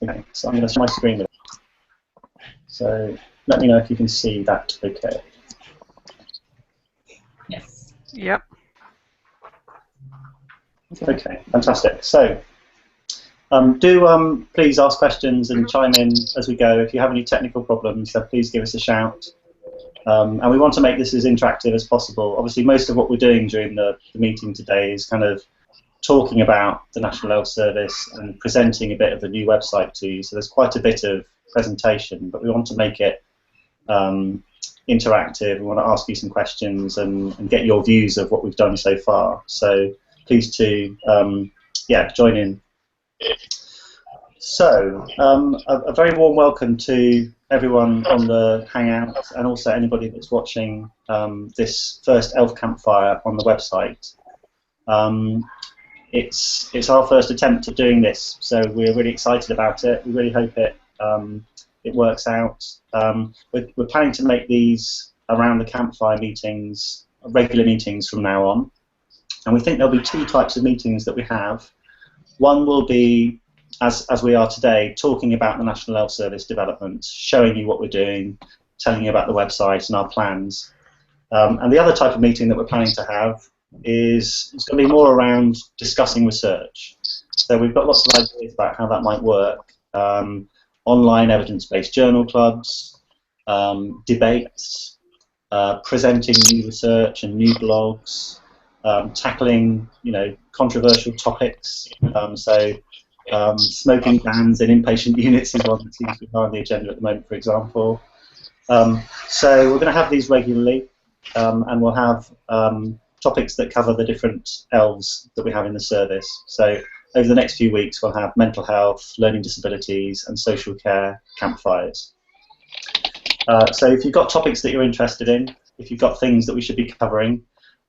Okay, so I'm going to share my screen with you. So let me know if you can see that okay. Yes. Yep. Okay, fantastic. So do please ask questions and chime in as we go. If you have any technical problems, then please give us a shout. And we want to make this as interactive as possible. Obviously, most of what we're doing during the meeting today is kind of talking about the National Elves Service and presenting a bit of the new website to you. So there's quite a bit of presentation, but we want to make it interactive. We want to ask you some questions and get your views of what we've done so far. So please do, yeah, join in. So a very warm welcome to everyone on the Hangout and also anybody that's watching this first Elf Campfire on the website. It's our first attempt at doing this, so we're really excited about it. We really hope it works out. We're planning to make these around the campfire meetings, regular meetings from now on, and we think there'll be two types of meetings that we have. One will be, as we are today, talking about the National Elf Service developments, showing you what we're doing, telling you about the website and our plans. And the other type of meeting that we're planning to have is it's going to be more around discussing research. So we've got lots of ideas about how that might work. Online evidence-based journal clubs, debates, presenting new research and new blogs, tackling controversial topics. Smoking bans in inpatient units is one that seems to be high on the agenda at the moment, for example. So we're going to have these regularly, and we'll have topics that cover the different elves that we have in the service. So over the next few weeks we'll have mental health, learning disabilities and social care campfires. So if you've got topics that you're interested in, if you've got things that we should be covering,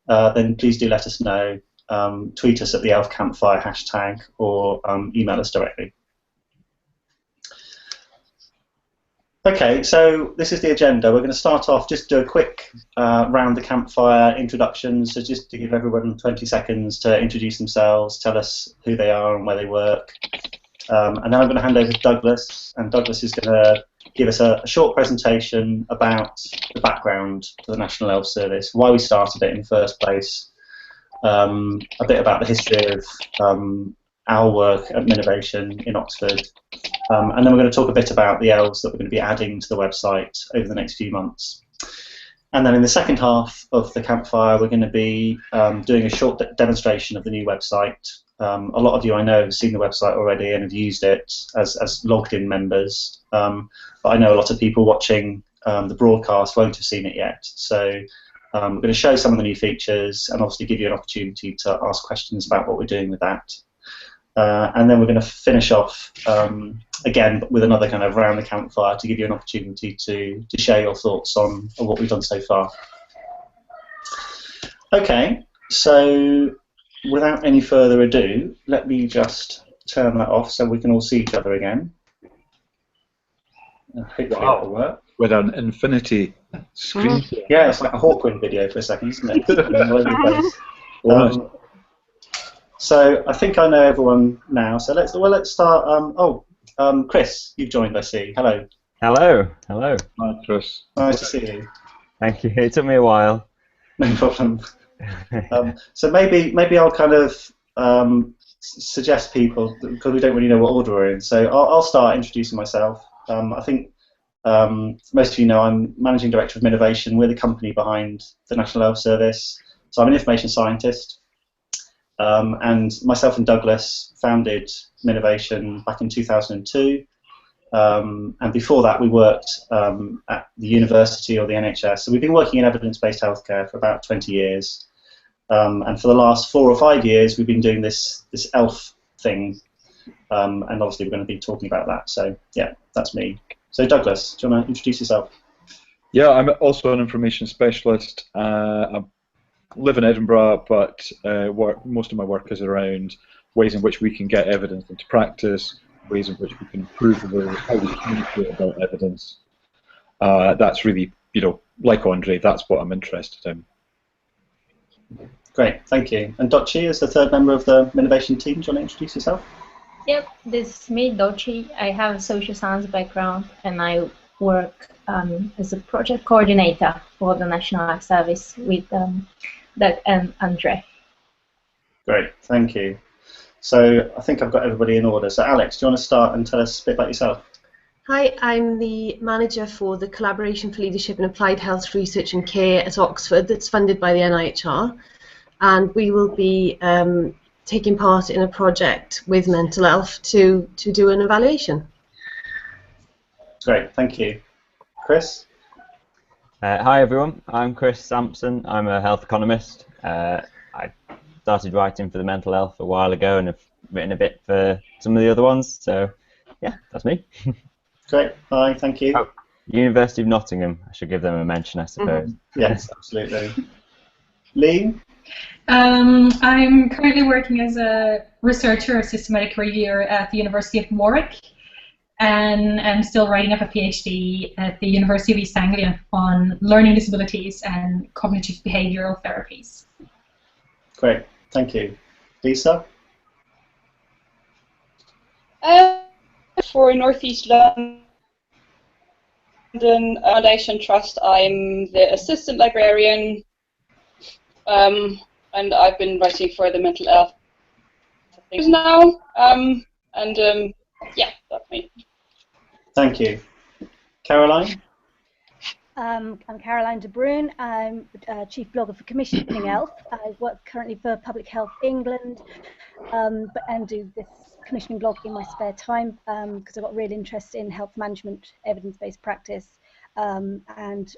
then please do let us know. Tweet us at the Elf Campfire hashtag or email us directly. Okay, so this is the agenda. We're going to start off, just do a quick round the campfire introductions, so just to give everyone 20 seconds to introduce themselves, tell us who they are and where they work. And then I'm going to hand over to Douglas, and Douglas is going to give us a short presentation about the background to the National Elf Service, why we started it in the first place, a bit about the history of our work at Minnovation in Oxford, and then we're going to talk a bit about the elves that we're going to be adding to the website over the next few months. And then in the second half of the campfire we're going to be doing a short demonstration of the new website. A lot of you I know have seen the website already and have used it as logged in members, but I know a lot of people watching the broadcast won't have seen it yet. So we're going to show some of the new features and obviously give you an opportunity to ask questions about what we're doing with that. And then we're going to finish off again with another kind of round the campfire to give you an opportunity to share your thoughts on what we've done so far. Okay, so without any further ado, let me just turn that off so we can all see each other again. Hopefully that'll work. With an infinity screen. Yeah, it's like a Hawkwind video for a second, isn't it? So I think I know everyone now. So let's start. Chris, you've joined. I see. Hello. Hello. Hello. Hi, Chris. Nice to see you. Thank you. It took me a while. No problem. So maybe I'll kind of suggest people, because we don't really know what order we're in. So I'll start introducing myself. I think most of you know I'm Managing Director of Minnovation. We're the company behind the National Elf Service. So I'm an information scientist. And myself and Douglas founded Minnovation back in 2002. And before that we worked at the university or the NHS. So we've been working in evidence-based healthcare for about 20 years. And for the last 4 or 5 years we've been doing this ELF thing. And obviously we're going to be talking about that. So yeah, that's me. So Douglas, do you want to introduce yourself? Yeah, I'm also an information specialist. I live in Edinburgh, but most of my work is around ways in which we can get evidence into practice, ways in which we can improve the way how we communicate about evidence. That's really, like Andre, that's what I'm interested in. Great, thank you. And Dotchi is the third member of the Minnovation team. Do you want to introduce yourself? Yep, this is me, Dochi. I have a social science background and I work as a project coordinator for the National Art Service with Doug and Andre. Great, thank you. So I think I've got everybody in order. So Alex, do you want to start and tell us a bit about yourself? Hi, I'm the manager for the Collaboration for Leadership in Applied Health Research and Care at Oxford that's funded by the NIHR, and we will be taking part in a project with Mental Health to do an evaluation. Great, thank you. Chris? Hi everyone, I'm Chris Sampson. I'm a health economist. I started writing for the Mental Health a while ago and have written a bit for some of the other ones, so yeah, that's me. Great, hi, thank you. Oh, University of Nottingham, I should give them a mention, I suppose. Yes, absolutely. Lee? I'm currently working as a researcher, a systematic reviewer at the University of Warwick, and I'm still writing up a PhD at the University of East Anglia on learning disabilities and cognitive behavioural therapies. Great, thank you. Lisa? For North East London Foundation Trust, I'm the assistant librarian, and I've been writing for the mental health things now, yeah, that's me. Thank you. Caroline? I'm Caroline De Bruin. I'm Chief Blogger for Commissioning Elf. I work currently for Public Health England and do this commissioning blog in my spare time because I've got real interest in health management, evidence-based practice, and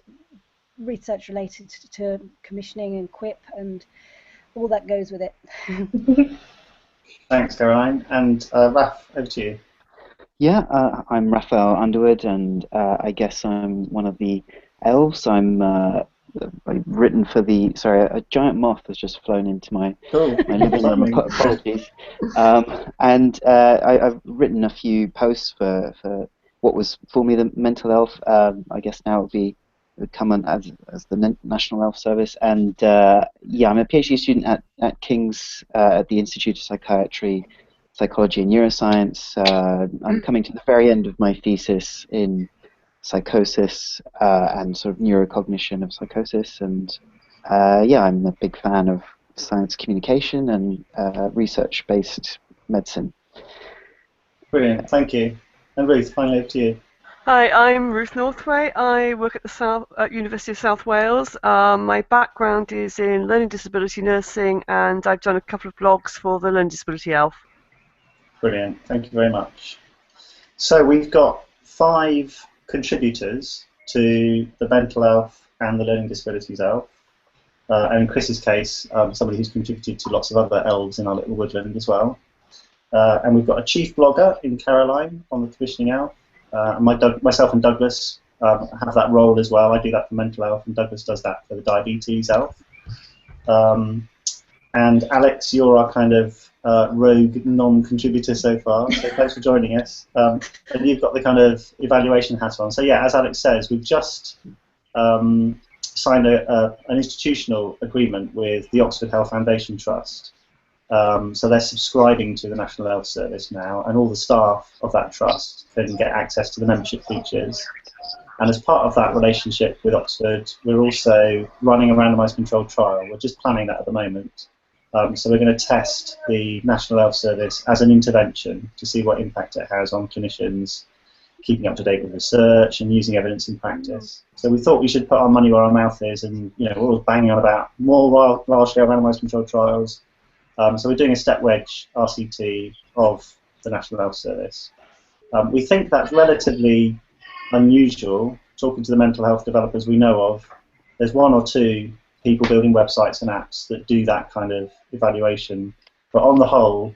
research related to commissioning and QIP and all that goes with it. Thanks, Caroline. And Raf, over to you. Yeah, I'm Raphael Underwood, and I guess I'm one of the elves. I've written for the. Sorry, a giant moth has just flown into my living room. Apologies. I've written a few posts for what was formerly the Mental Health. I guess now it would come on as the National Health Service. And yeah, I'm a PhD student at King's at the Institute of Psychiatry, Psychology and Neuroscience. I'm coming to the very end of my thesis in psychosis and sort of neurocognition of psychosis, and yeah, I'm a big fan of science communication and research-based medicine. Brilliant, thank you. And Ruth, finally over to you. Hi, I'm Ruth Northway. I work at the University of South Wales. My background is in learning disability nursing, and I've done a couple of blogs for the Learning Disability Elf. Brilliant, thank you very much. So we've got 5 contributors to the Mental Health and the Learning Disabilities Elf. And in Chris's case, somebody who's contributed to lots of other elves in our little woodland as well. And we've got a chief blogger in Caroline on the Commissioning Elf. Myself and Douglas have that role as well. I do that for Mental Health, and Douglas does that for the Diabetes Elf. And Alex, you're our kind of rogue non-contributor so far, so thanks for joining us. And you've got the kind of evaluation hat on. So yeah, as Alex says, we've just signed an institutional agreement with the Oxford Health Foundation Trust. So they're subscribing to the National Health Service now, and all the staff of that trust can get access to the membership features. And as part of that relationship with Oxford, we're also running a randomised controlled trial. We're just planning that at the moment. So we're going to test the National Health Service as an intervention to see what impact it has on clinicians keeping up to date with research and using evidence in practice. So we thought we should put our money where our mouth is, and we're always banging on about more large-scale randomised controlled trials. So we're doing a step wedge RCT of the National Health Service. We think that's relatively unusual. Talking to the mental health developers we know of, there's 1 or 2 people building websites and apps that do that kind of evaluation, but on the whole,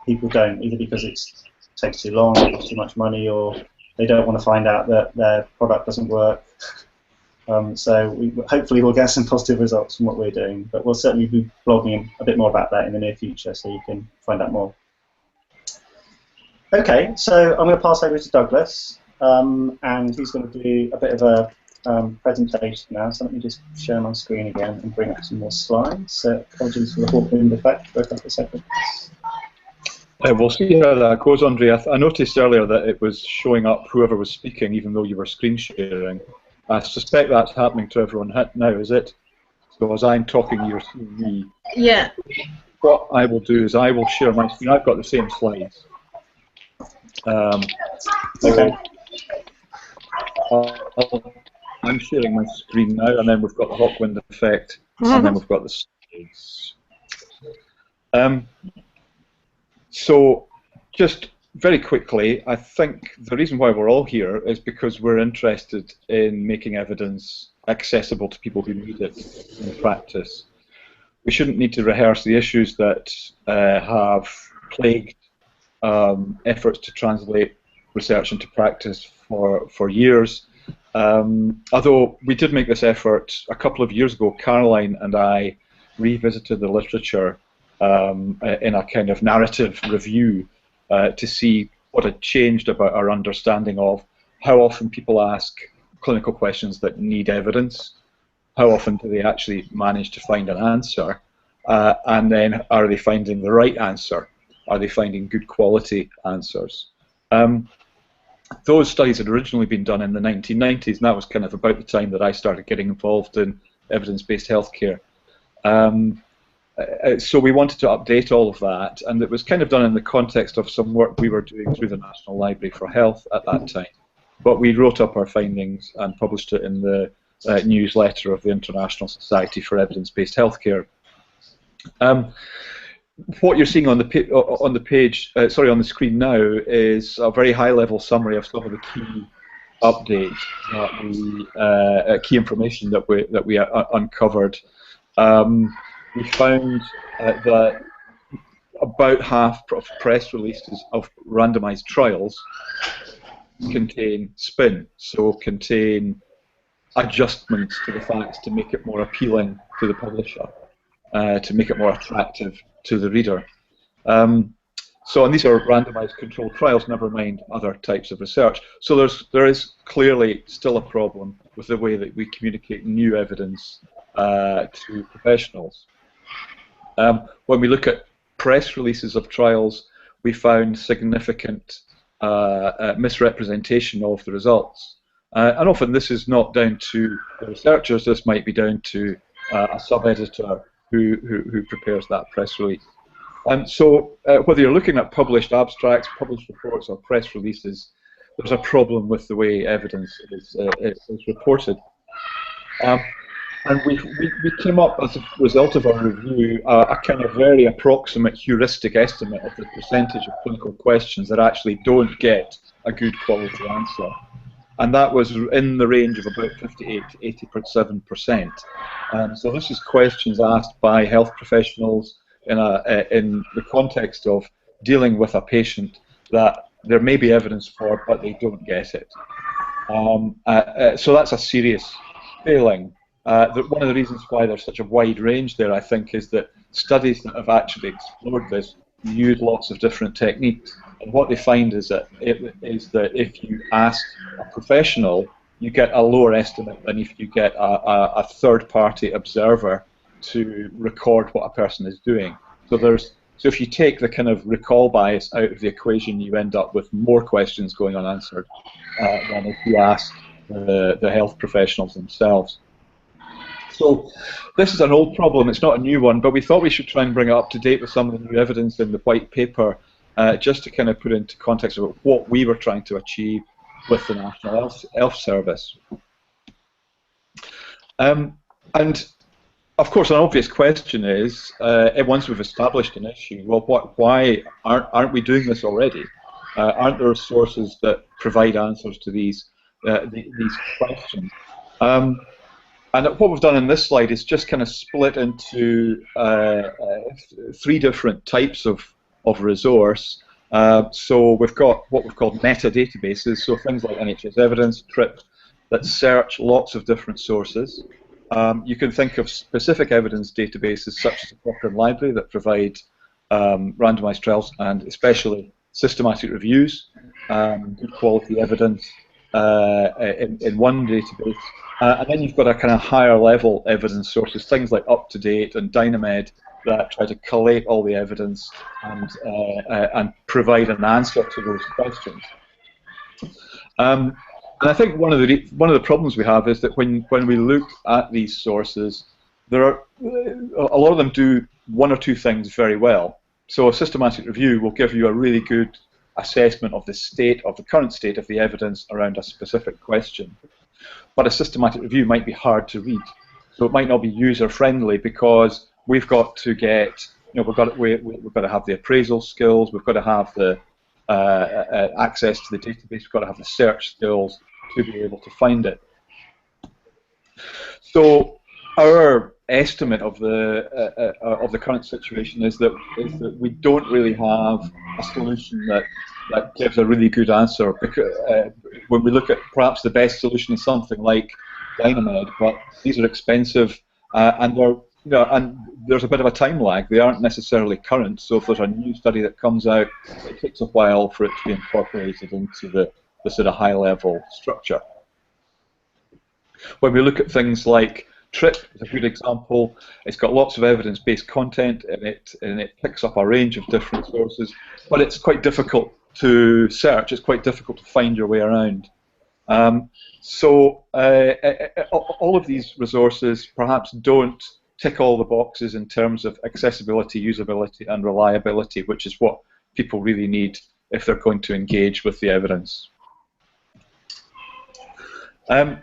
people don't, either because it takes too long, it costs too much money, or they don't want to find out that their product doesn't work. So hopefully we'll get some positive results from what we're doing, but we'll certainly be blogging a bit more about that in the near future, so you can find out more. Okay, so I'm going to pass over to Douglas, and he's going to do a bit of a presentation now, so let me just share my screen again and bring up some more slides. So apologies for the hawkwind effect for a couple of seconds. We'll see how that goes, Andre. I noticed earlier that it was showing up whoever was speaking, even though you were screen sharing. I suspect that's happening to everyone now, is it? So as I'm talking, you're seeing me. Yeah. What I will do is I will share my screen. I've got the same slides. Okay. I'm sharing my screen now, and then we've got the Hawkwind effect, and then we've got the slides. So, just very quickly, I think the reason why we're all here is because we're interested in making evidence accessible to people who need it in practice. We shouldn't need to rehearse the issues that have plagued efforts to translate research into practice for years. Although we did make this effort a couple of years ago, Caroline and I revisited the literature in a kind of narrative review to see what had changed about our understanding of how often people ask clinical questions that need evidence, how often do they actually manage to find an answer, and then are they finding the right answer? Are they finding good quality answers? Those studies had originally been done in the 1990s, and that was kind of about the time that I started getting involved in evidence-based healthcare. So we wanted to update all of that, and it was kind of done in the context of some work we were doing through the National Library for Health at that time. But we wrote up our findings and published it in the newsletter of the International Society for Evidence-Based Healthcare. What you're seeing on the page, sorry, on the screen now, is a very high-level summary of some of the key updates that we, key information that we uncovered. We found that about half of press releases of randomized trials contain spin, so contain adjustments to the facts to make it more appealing to the publisher, to make it more attractive to the reader. And these are randomized controlled trials, never mind other types of research. So there is clearly still a problem with the way that we communicate new evidence to professionals. When we look at press releases of trials, we found significant misrepresentation of the results. And often this is not down to the researchers, this might be down to a sub-editor who prepares that press release. So whether you're looking at published abstracts, published reports, or press releases, there's a problem with the way evidence is reported. And we came up, as a result of our review, a kind of very approximate heuristic estimate of the percentage of clinical questions that actually don't get a good quality answer. And that was in the range of about 58 to 87%. So this is questions asked by health professionals in the context of dealing with a patient that there may be evidence for, but they don't get it. So that's a serious failing. One of the reasons why there's such a wide range there, I think, is that studies that have actually explored this use lots of different techniques, and what they find is that if you ask a professional, you get a lower estimate than if you get a third-party observer to record what a person is doing. So if you take the kind of recall bias out of the equation, you end up with more questions going unanswered than if you ask the health professionals themselves. So this is an old problem, it's not a new one, but we thought we should try and bring it up to date with some of the new evidence in the white paper, just to kind of put into context about what we were trying to achieve with the National ELF Service. And of course, an obvious question is, once we've established an issue, well, why aren't we doing this already? Aren't there sources that provide answers to these questions? And what we've done in this slide is just kind of split into 3 different types of resource. So we've got what we've called metadatabases, so things like NHS Evidence, TRIP, that search lots of different sources. You can think of specific evidence databases such as the Cochrane Library that provide randomized trials and especially systematic reviews, good quality evidence in one database. And then you've got a kind of higher level evidence sources, things like UpToDate and Dynamed, that try to collate all the evidence and provide an answer to those questions. And I think one of the problems we have is that when we look at these sources, there are a lot of them do one or two things very well. So a systematic review will give you a really good assessment of the current state of the evidence around a specific question. But a systematic review might be hard to read, so it might not be user friendly because we've got to get, we've got to have the appraisal skills, we've got to have the access to the database, we've got to have the search skills to be able to find it. So our estimate of the current situation is that we don't really have a solution that gives a really good answer. Because when we look at perhaps the best solution is something like Dynamed, but these are expensive and and there's a bit of a time lag. They aren't necessarily current. So if there's a new study that comes out, it takes a while for it to be incorporated into the sort of high-level structure. When we look at things like TRIP is a good example. It's got lots of evidence-based content and it picks up a range of different sources, but it's quite difficult to search. It's quite difficult to find your way around. So all of these resources perhaps don't tick all the boxes in terms of accessibility, usability, and reliability, which is what people really need if they're going to engage with the evidence. And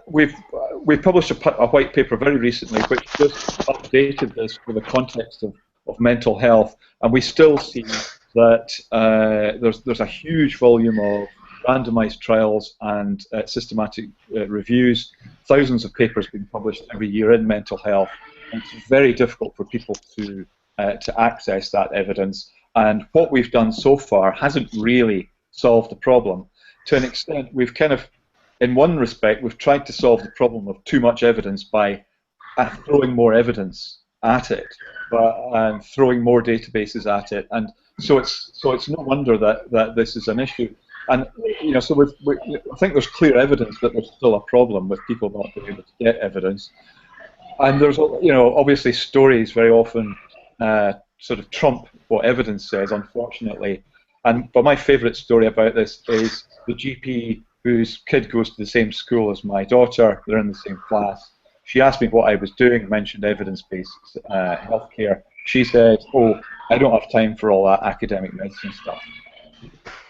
we've published a white paper very recently which just updated this for the context of mental health, and we still see that there's a huge volume of randomized trials and systematic reviews, thousands of papers being published every year in mental health, and it's very difficult for people to access that evidence, and what we've done so far hasn't really solved the problem. To an extent, we've kind of, in one respect, we've tried to solve the problem of too much evidence by throwing more evidence at it, and throwing more databases at it, and so it's no wonder that this is an issue. And so I think there's clear evidence that there's still a problem with people not being able to get evidence. And there's obviously stories very often sort of trump what evidence says, unfortunately. But my favourite story about this is the GP whose kid goes to the same school as my daughter. They're in the same class. She asked me what I was doing, mentioned evidence-based healthcare. She said, "Oh, I don't have time for all that academic medicine stuff."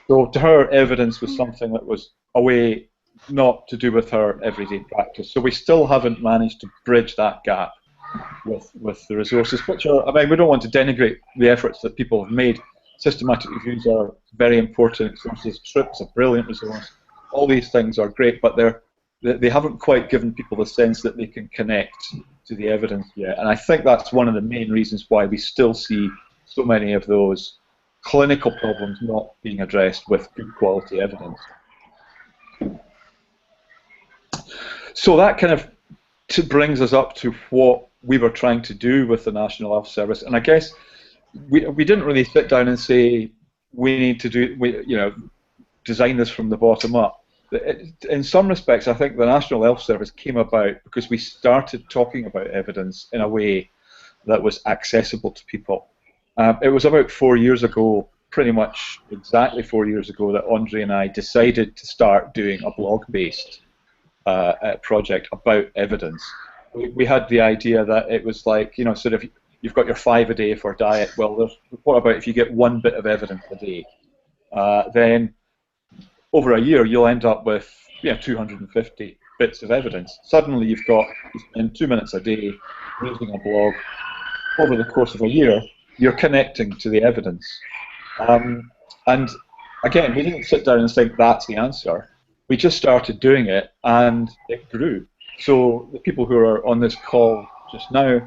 So to her, evidence was something that was a way not to do with her everyday practice. So we still haven't managed to bridge that gap with the resources, which are, I mean, we don't want to denigrate the efforts that people have made. Systematic reviews are very important sources. TRIP's a brilliant resource. All these things are great, but they haven't quite given people the sense that they can connect to the evidence yet. And I think that's one of the main reasons why we still see so many of those clinical problems not being addressed with good quality evidence. So that kind of brings us up to what we were trying to do with the National Health Service. And I guess we didn't really sit down and say we need to design this from the bottom up. In some respects, I think the National Health Service came about because we started talking about evidence in a way that was accessible to people. It was about 4 years ago, pretty much exactly 4 years ago, that Andre and I decided to start doing a blog-based project about evidence. We had the idea that it was like, sort of, you've got your 5 a day for diet. Well, what about if you get 1 bit of evidence a day? Then over a year, you'll end up with 250 bits of evidence. Suddenly, you spend 2 minutes a day reading a blog. Over the course of a year, you're connecting to the evidence. And again, we didn't sit down and think that's the answer. We just started doing it, and it grew. So the people who are on this call just now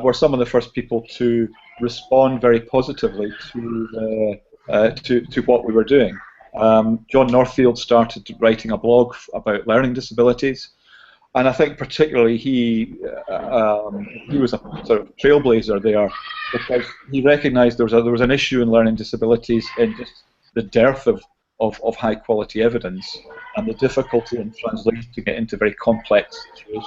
were some of the first people to respond very positively to what we were doing. John Northfield started writing a blog about learning disabilities, and I think particularly he was a sort of trailblazer there because he recognised there was an issue in learning disabilities in just the dearth of high quality evidence and the difficulty in translating it into very complex situations.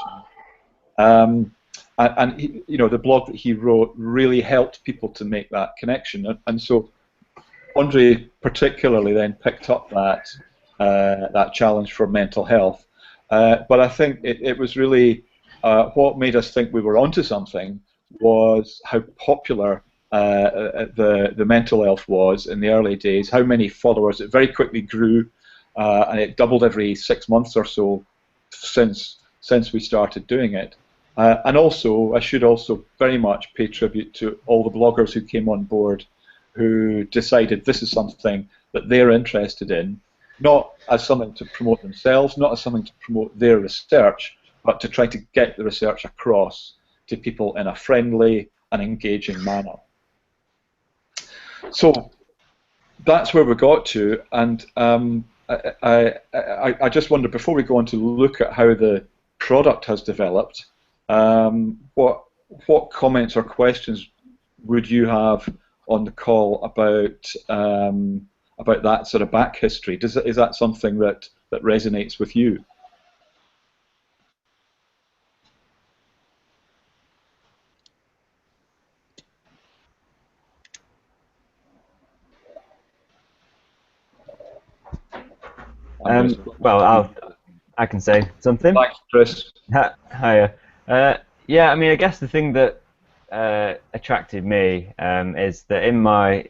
and he, the blog that he wrote really helped people to make that connection, and so Andre particularly then picked up that challenge for mental health. But I think it was really what made us think we were onto something was how popular the mental health was in the early days, how many followers. It very quickly grew, and it doubled every 6 months or so since we started doing it. And also, I should also very much pay tribute to all the bloggers who came on board, who decided this is something that they're interested in, not as something to promote themselves, not as something to promote their research, but to try to get the research across to people in a friendly and engaging manner. So that's where we got to, and I just wonder, before we go on to look at how the product has developed, what comments or questions would you have on the call about that sort of back history? Is that something that resonates with you? Well, I can say something. Thanks, Chris. Hiya. Yeah, I mean, I guess the thing that attracted me is that in my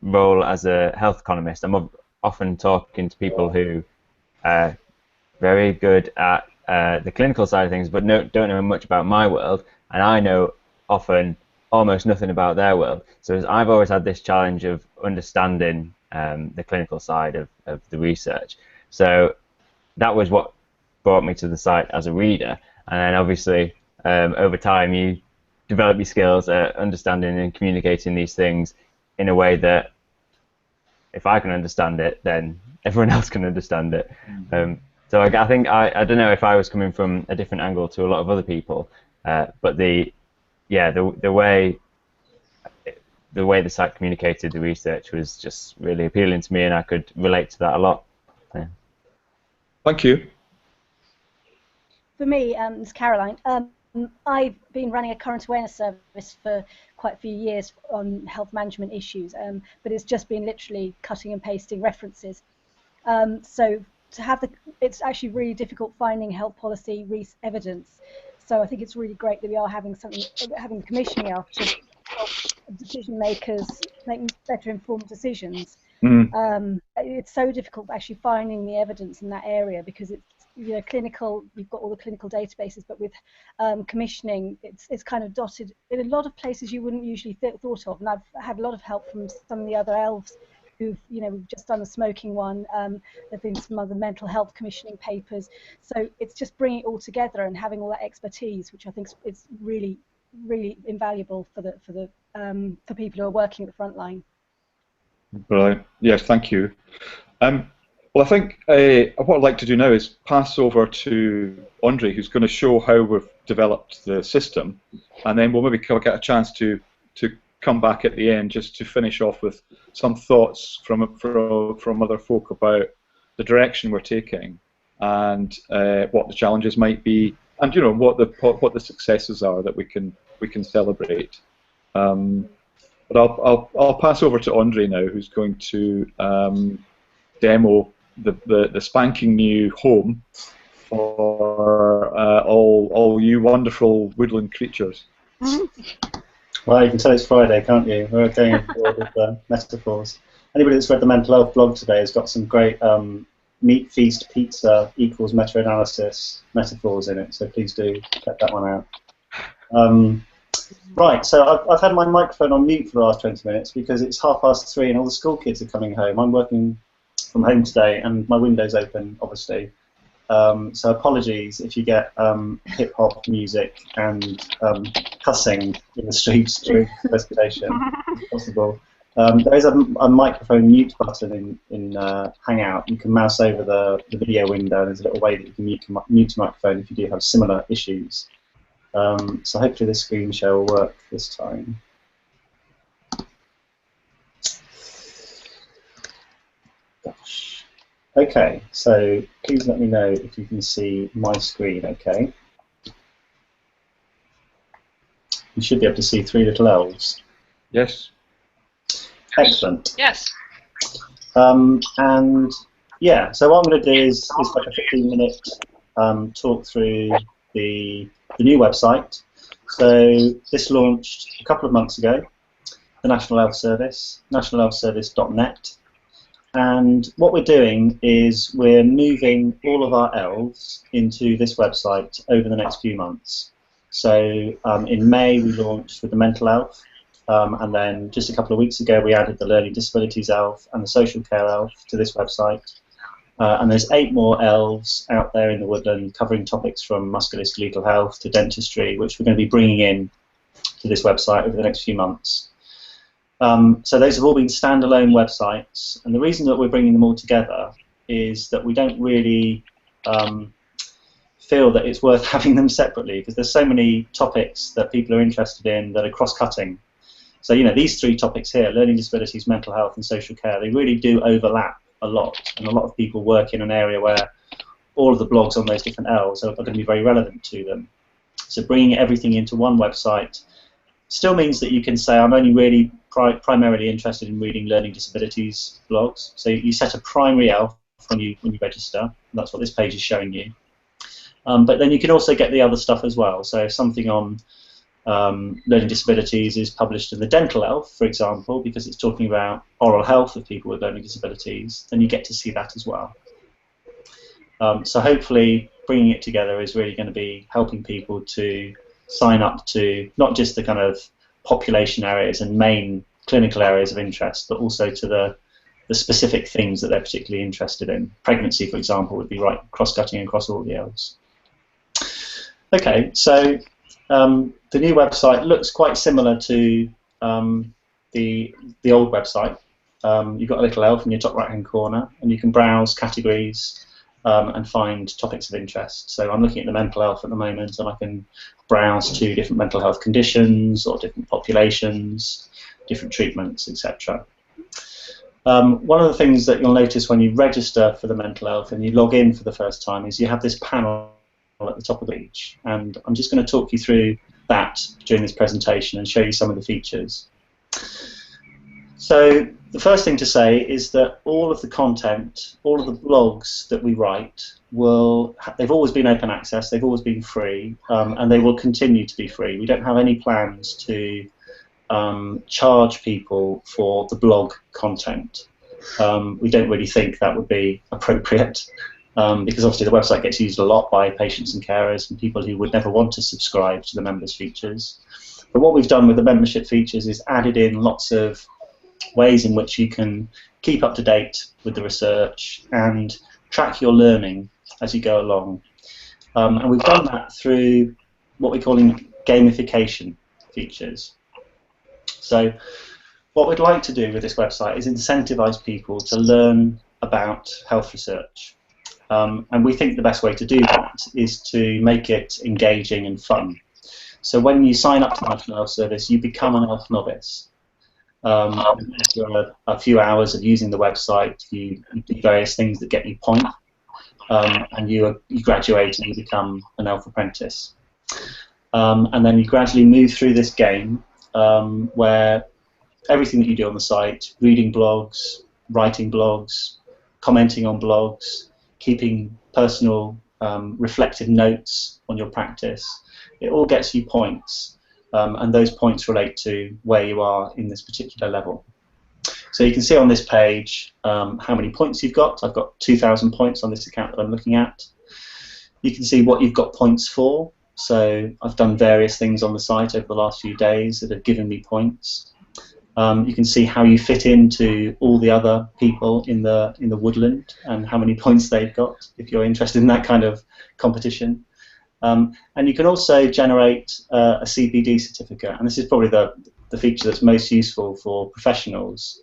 role as a health economist, I'm often talking to people who are very good at the clinical side of things, but don't know much about my world, and I know often almost nothing about their world. So I've always had this challenge of understanding the clinical side of the research. So that was what brought me to the site as a reader, and then obviously over time you develop your skills at understanding and communicating these things in a way that if I can understand it, then everyone else can understand it. So I think I don't know if I was coming from a different angle to a lot of other people, but the way the site communicated the research was just really appealing to me, and I could relate to that a lot. Yeah. Thank you. For me, it's Caroline. I've been running a current awareness service for quite a few years on health management issues, but it's just been literally cutting and pasting references. So to have it's actually really difficult finding health policy evidence. So I think it's really great that we are having commissioning out to help decision makers make better informed decisions. It's so difficult actually finding the evidence in that area because it's clinical. You've got all the clinical databases, but with commissioning, it's kind of dotted in a lot of places you wouldn't usually thought of. And I've had a lot of help from some of the other elves who've we've just done a smoking one. There've been some other mental health commissioning papers. So it's just bringing it all together and having all that expertise, which I think is really, really invaluable for people who are working at the front line. Brilliant. Yes, thank you. Well, I think what I'd like to do now is pass over to Andre, who's going to show how we've developed the system, and then we'll maybe get a chance to come back at the end just to finish off with some thoughts from other folk about the direction we're taking and what the challenges might be, and what the successes are that we can celebrate. But I'll pass over to Andre now, who's going to demo the spanking new home for all you wonderful woodland creatures. Well, you can tell it's Friday, can't you? We're going forward with metaphors. Anybody that's read the Mental Health blog today has got some great meat feast pizza equals meta-analysis metaphors in it, so please do check that one out. Right, so I've had my microphone on mute for the last 20 minutes because it's 3:30 and all the school kids are coming home. I'm working from home today and my window's open, obviously. So apologies if you get hip-hop music and cussing in the streets during the presentation, if possible. There is a microphone mute button in Hangout. You can mouse over the video window and there's a little way that you can mute your microphone if you do have similar issues. So hopefully this screen share will work this time. Gosh. Okay, so please let me know if you can see my screen, okay? You should be able to see three little elves. Yes. Excellent. Yes. And yeah, so what I'm going to do is like a 15-minute talk through the new website. So this launched a couple of months ago, the National Elf Service, nationalelfservice.net. And what we're doing is we're moving all of our elves into this website over the next few months. So in May we launched with the mental elf, and then just a couple of weeks ago we added the learning disabilities elf and the social care elf to this website. And there's 8 more elves out there in the woodland covering topics from musculoskeletal health to dentistry, which we're going to be bringing in to this website over the next few months. So those have all been standalone websites, and the reason that we're bringing them all together is that we don't really feel that it's worth having them separately, because there's so many topics that people are interested in that are cross-cutting. So these 3 topics here, learning disabilities, mental health and social care, they really do overlap a lot, and a lot of people work in an area where all of the blogs on those different elves are going to be very relevant to them. So bringing everything into one website still means that you can say, I'm only really primarily interested in reading learning disabilities blogs. So you set a primary elf when you register, and that's what this page is showing you. But then you can also get the other stuff as well. So if something on learning disabilities is published in the dental elf, for example, because it's talking about oral health of people with learning disabilities, then you get to see that as well. So hopefully bringing it together is really going to be helping people to sign up to not just the kind of population areas and main clinical areas of interest, but also to the specific things that they're particularly interested in. Pregnancy, for example, would be right cross-cutting across all the elves. Okay, so the new website looks quite similar to the old website. You've got a little elf in your top right-hand corner, and you can browse categories and find topics of interest. So I'm looking at the mental health at the moment, and I can browse to different mental health conditions or different populations, different treatments, etc. One of the things that you'll notice when you register for the mental health and you log in for the first time is you have this panel at the top of the page, and I'm just going to talk you through that during this presentation and show you some of the features. So the first thing to say is that all of the content, all of the blogs that we write, they've always been open access, they've always been free, and they will continue to be free. We don't have any plans to charge people for the blog content. We don't really think that would be appropriate, because obviously the website gets used a lot by patients and carers and people who would never want to subscribe to the members features. But what we've done with the membership features is added in lots of ways in which you can keep up to date with the research and track your learning as you go along. And we've done that through what we're calling gamification features. So what we'd like to do with this website is incentivize people to learn about health research. And we think the best way to do that is to make it engaging and fun. So when you sign up to the National Health Service, you become an elf novice. After a few hours of using the website, you do various things that get you points, and you graduate and you become an elf apprentice. And then you gradually move through this game where everything that you do on the site, reading blogs, writing blogs, commenting on blogs, keeping personal reflective notes on your practice, it all gets you points. And those points relate to where you are in this particular level. So you can see on this page how many points you've got. I've got 2,000 points on this account that I'm looking at. You can see what you've got points for. So I've done various things on the site over the last few days that have given me points. You can see how you fit into all the other people in the woodland and how many points they've got if you're interested in that kind of competition. And you can also generate a CPD certificate, and this is probably the feature that's most useful for professionals.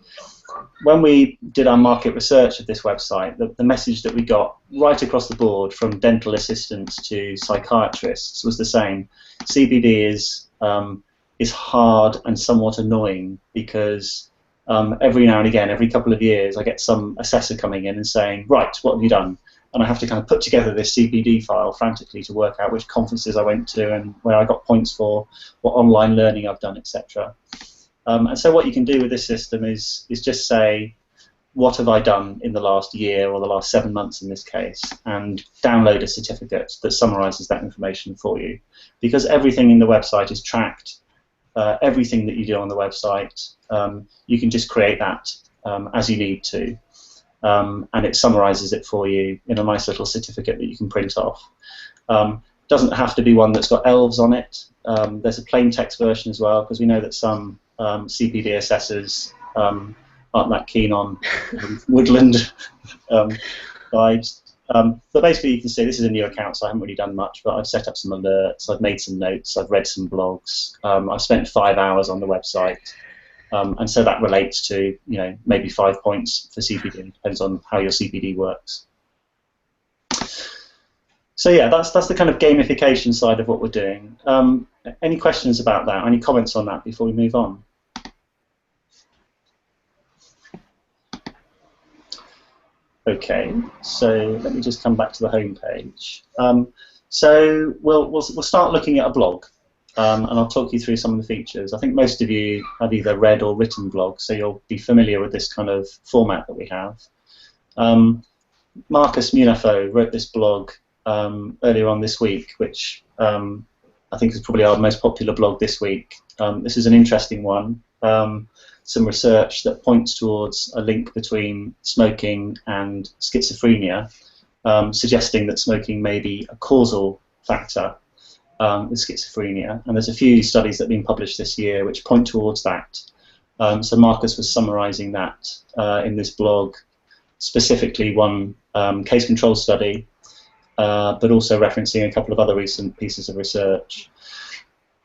When we did our market research of this website, the message that we got right across the board from dental assistants to psychiatrists was the same. CPD is hard and somewhat annoying because every now and again, every couple of years, I get some assessor coming in and saying, right, what have you done? and I have to kind of put together this CPD file frantically to work out which conferences I went to and where I got points for, what online learning I've done, etc. And so what you can do with this system is just say, what have I done in the last year or the last 7 months in this case, and download a certificate that summarizes that information for you. Because everything in the website is tracked, everything that you do on the website, you can just create that as you need to. And it summarizes it for you in a nice little certificate that you can print off. Doesn't have to be one that's got elves on it. There's a plain text version as well, because we know that some CPD assessors aren't that keen on woodland guides. But basically you can see this is a new account, so I haven't really done much, but I've set up some alerts, I've made some notes, I've read some blogs, I've spent 5 hours on the website, and so that relates to, you know, maybe 5 points for CPD, depends on how your CPD works. So yeah, that's the kind of gamification side of what we're doing. Any questions about that? Any comments on that before we move on? Okay, so let me just come back to the home page. So we'll start looking at a blog, and I'll talk you through some of the features. I think most of you have either read or written blogs, so you'll be familiar with this kind of format that we have. Marcus Munafo wrote this blog earlier on this week, which I think is probably our most popular blog this week. This is an interesting one. Some research that points towards a link between smoking and schizophrenia, suggesting that smoking may be a causal factor with schizophrenia. And there's a few studies that have been published this year which point towards that. So Marcus was summarising that in this blog, specifically one case control study, but also referencing a couple of other recent pieces of research.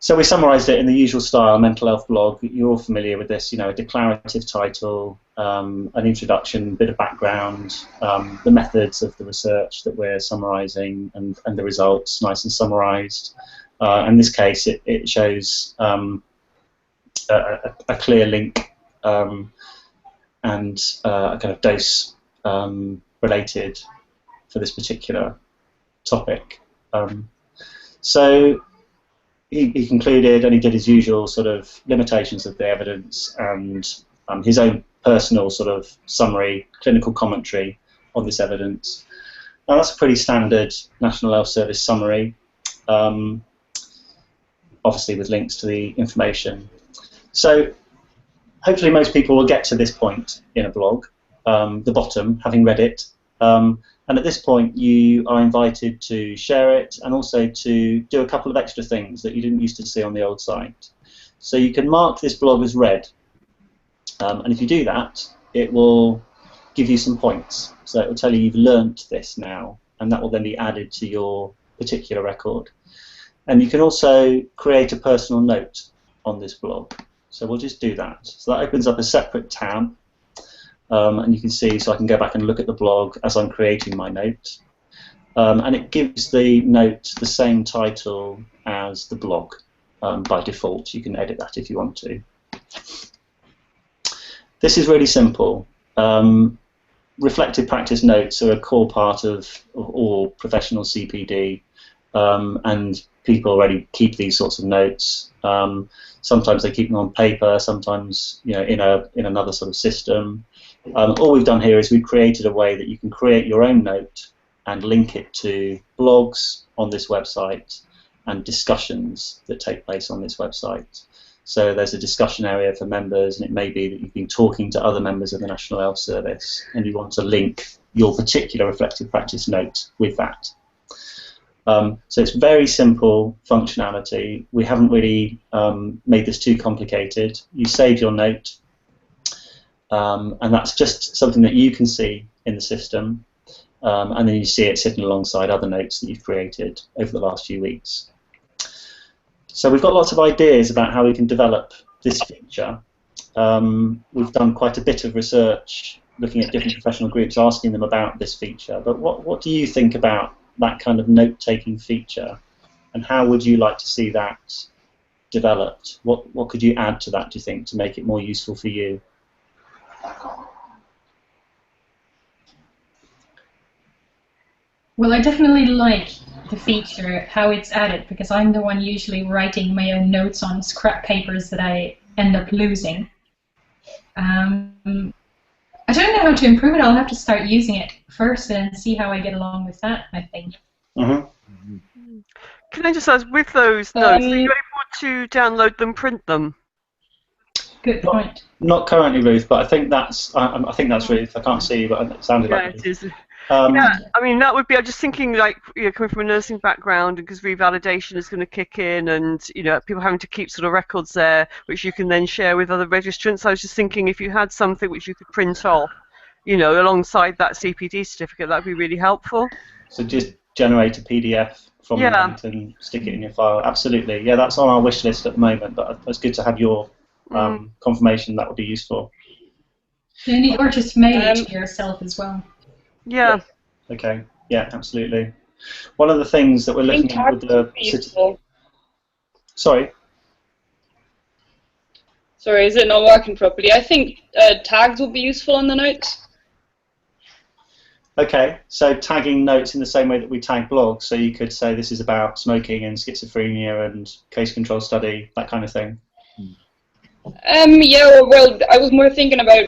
So we summarised it in the usual style, mental health blog. You're all familiar with this, you know, a declarative title, an introduction, bit of background, the methods of the research that we're summarising, and the results, nice and summarised. In this case, it shows a clear link and a kind of dose related for this particular topic. So he concluded, and he did his usual sort of limitations of the evidence and his own personal sort of summary, clinical commentary on this evidence. Now that's a pretty standard National Health Service summary, obviously with links to the information. So hopefully most people will get to this point in a blog, the bottom, having read it. And at this point, you are invited to share it and also to do a couple of extra things that you didn't used to see on the old site. So you can mark this blog as read, and if you do that, it will give you some points. So it will tell you you've learnt this now, and that will then be added to your particular record. And you can also create a personal note on this blog. So we'll just do that. So that opens up a separate tab. And you can see, so I can go back and look at the blog as I'm creating my note. And it gives the note the same title as the blog by default. You can edit that if you want to. This is really simple. Reflective practice notes are a core part of all professional CPD, and people already keep these sorts of notes. Sometimes they keep them on paper, sometimes, you know, in another sort of system. All we've done here is we've created a way that you can create your own note and link it to blogs on this website and discussions that take place on this website. So there's a discussion area for members, and it may be that you've been talking to other members of the National Health Service and you want to link your particular reflective practice note with that. So it's very simple functionality. We haven't really made this too complicated. You save your note, and that's just something that you can see in the system, and then you see it sitting alongside other notes that you've created over the last few weeks. So we've got lots of ideas about how we can develop this feature. We've done quite a bit of research looking at different professional groups, asking them about this feature. But what do you think about that kind of note-taking feature, and how would you like to see that developed? What could you add to that, do you think, to make it more useful for you? Well, I definitely like the feature, how it's added, because I'm the one usually writing my own notes on scrap papers that I end up losing. I don't know how to improve it. I'll have to start using it first and see how I get along with that, I think. Can I just ask, with those notes, are you able to download them, print them? Good point. Not currently, Ruth, but I think that's Ruth. I can't see, but it sounded like it is. Yeah, I mean, that would be. I'm just thinking, like, coming from a nursing background, because revalidation is going to kick in, and people having to keep sort of records there, which you can then share with other registrants. I was just thinking, if you had something which you could print off, alongside that CPD certificate, that'd be really helpful. So just generate a PDF from the note and stick it in your file. Absolutely, yeah, that's on our wish list at the moment. But it's good to have your confirmation. That would be useful. Or just mail it to yourself as well. Yeah. Okay. Yeah, absolutely. One of the things that we're looking at with the Sorry, is it not working properly? I think tags would be useful on the notes. Okay, so tagging notes in the same way that we tag blogs, so you could say this is about smoking and schizophrenia and case control study, that kind of thing. Yeah, well, I was more thinking about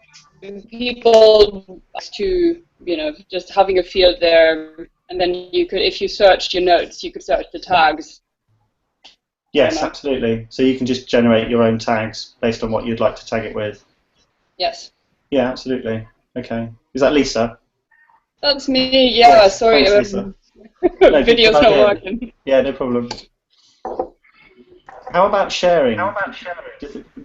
people to, just having a field there, and then you could, if you searched your notes, you could search the tags. Yes, absolutely. So you can just generate your own tags based on what you'd like to tag it with. Yes. Yeah, absolutely. Okay. Is that Lisa? That's me, yeah, yes, sorry. Thanks, Lisa. Video's not working. Yeah, no problem. How about sharing?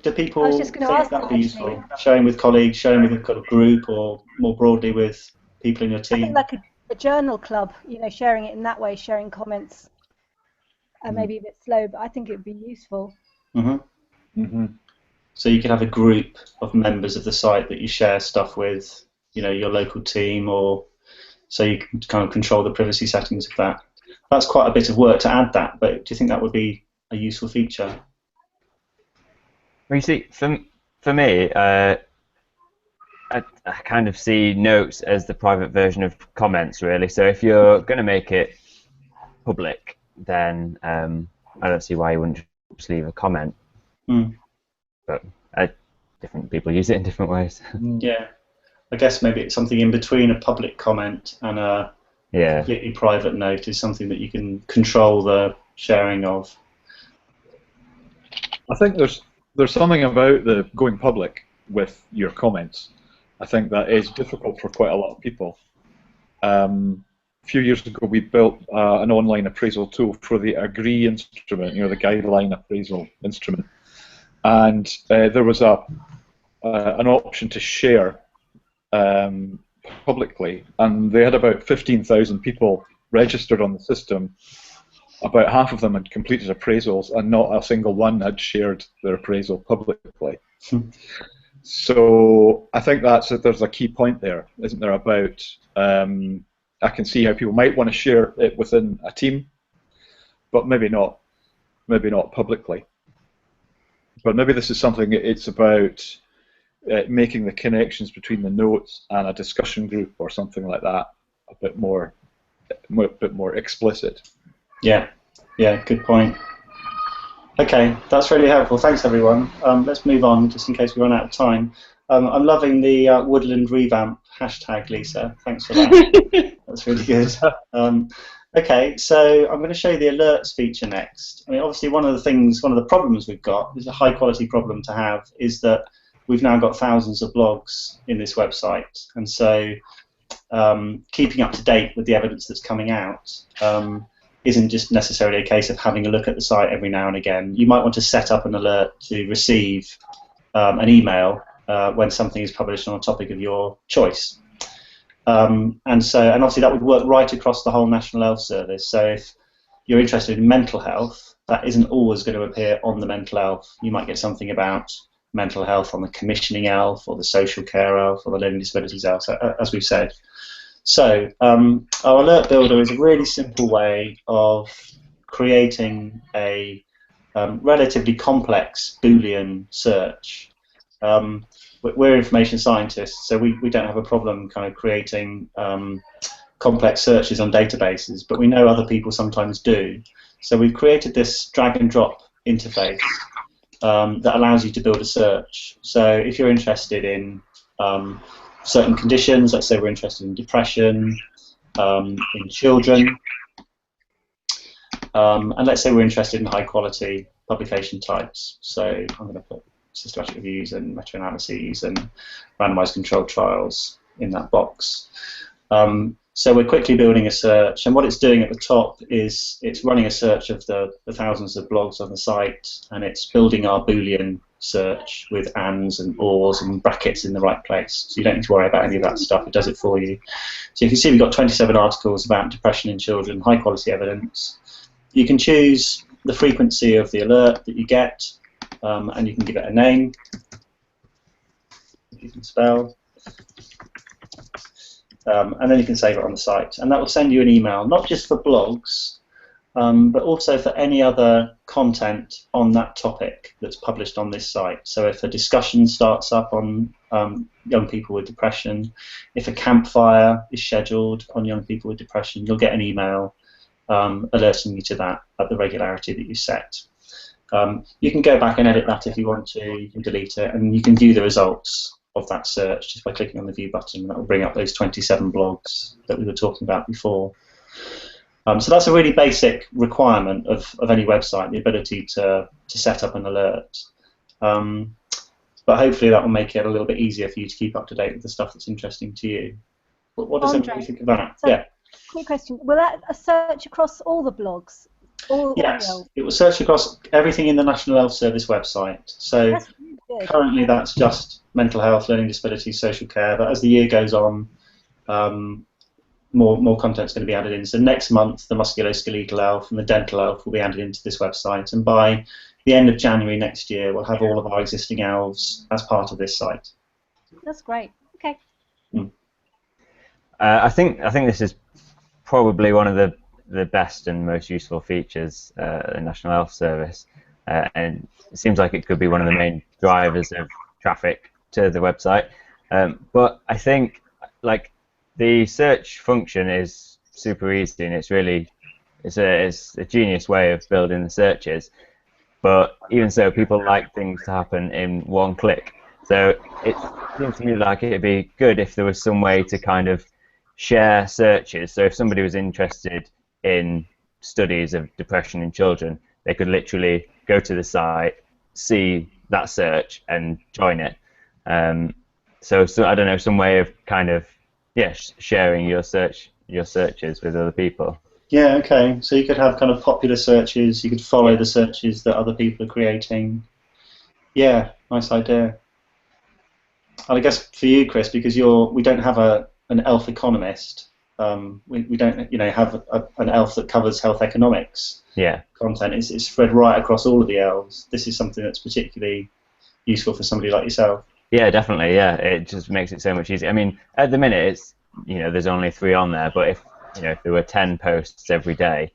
Do people think that'd be useful? Sharing with colleagues, sharing with a kind of group, or more broadly with people in your team? I think like a journal club, sharing it in that way, sharing comments. Maybe a bit slow, but I think it would be useful. So you could have a group of members of the site that you share stuff with, your local team, or so you can kind of control the privacy settings of that. That's quite a bit of work to add that, but do you think that would be a useful feature? Well, you see, for me, I kind of see notes as the private version of comments, really. So if you're going to make it public, then I don't see why you wouldn't just leave a comment. But different people use it in different ways. Yeah, I guess maybe it's something in between a public comment and a completely private note is something that you can control the sharing of. I think there's something about the going public with your comments. I think that is difficult for quite a lot of people. A few years ago, we built an online appraisal tool for the Agree instrument, the guideline appraisal instrument, and there was an option to share publicly, and they had about 15,000 people registered on the system. About half of them had completed appraisals, and not a single one had shared their appraisal publicly. So I think there's a key point there, isn't there, about I can see how people might want to share it within a team, but maybe not publicly. But maybe this is something, it's about making the connections between the notes and a discussion group or something like that a bit more explicit. Yeah, good point. Okay, that's really helpful. Thanks, everyone. Let's move on, just in case we run out of time. I'm loving the Woodland revamp hashtag, Lisa. Thanks for that. That's really good. Okay, so I'm going to show you the alerts feature next. I mean, obviously, one of the problems we've got, is a high-quality problem to have, is that we've now got thousands of blogs in this website, and so keeping up to date with the evidence that's coming out isn't just necessarily a case of having a look at the site every now and again. You might want to set up an alert to receive an email when something is published on a topic of your choice. And obviously that would work right across the whole National Health Service. So if you're interested in mental health, that isn't always going to appear on the mental health. You might get something about mental health on the commissioning ELF or the social care ELF or the learning disabilities ELF, as we've said. So our alert builder is a really simple way of creating a relatively complex Boolean search. We're information scientists, so we don't have a problem kind of creating complex searches on databases, but we know other people sometimes do. So we've created this drag and drop interface that allows you to build a search. So if you're interested in certain conditions, let's say we're interested in depression, in children, and let's say we're interested in high quality publication types. So I'm going to put systematic reviews and meta-analyses and randomized controlled trials in that box. So we're quickly building a search, and what it's doing at the top is it's running a search of the thousands of blogs on the site, and it's building our Boolean search with ands and ors and brackets in the right place. So you don't need to worry about any of that stuff. It does it for you. So you can see we've got 27 articles about depression in children, high quality evidence. You can choose the frequency of the alert that you get, and you can give it a name, if you can spell. And then you can save it on the site, and that will send you an email, not just for blogs, but also for any other content on that topic that's published on this site. So if a discussion starts up on young people with depression, if a campfire is scheduled on young people with depression, you'll get an email alerting you to that at the regularity that you set. You can go back and edit that if you want to, you can delete it, and you can view the results of that search just by clicking on the view button, and that will bring up those 27 blogs that we were talking about before. So that's a really basic requirement of any website, the ability to set up an alert. But hopefully that will make it a little bit easier for you to keep up to date with the stuff that's interesting to you. What does everybody think of that? So, yeah. Quick question. Will that search across all the blogs? Yes, it will search across everything in the National Health Service website. So that's really good. Currently that's just mental health, learning disabilities, social care, but as the year goes on, more content's going to be added in. So next month, the musculoskeletal health and the dental health will be added into this website, and by the end of January next year, we'll have all of our existing elves as part of this site. That's great. Okay. I think this is probably one of the best and most useful features of the National Health Service, and it seems like it could be one of the main drivers of traffic to the website. But I think the search function is super easy, and it's a genius way of building the searches. But even so, people like things to happen in one click. So it seems to me like it'd be good if there was some way to kind of share searches. So if somebody was interested in studies of depression in children, they could literally go to the site, see that search, and join it. So I don't know, some way of kind of sharing your searches with other people. Yeah, okay. So you could have kind of popular searches. You could follow the searches that other people are creating. Yeah, nice idea. And I guess for you, Chris, because we don't have an elf economist. We don't, have an elf that covers health economics. Yeah. Content. It's spread right across all of the elves. This is something that's particularly useful for somebody like yourself. Yeah, definitely. Yeah, it just makes it so much easier. I mean, at the minute it's there's only 3 on there, but if there were 10 posts every day,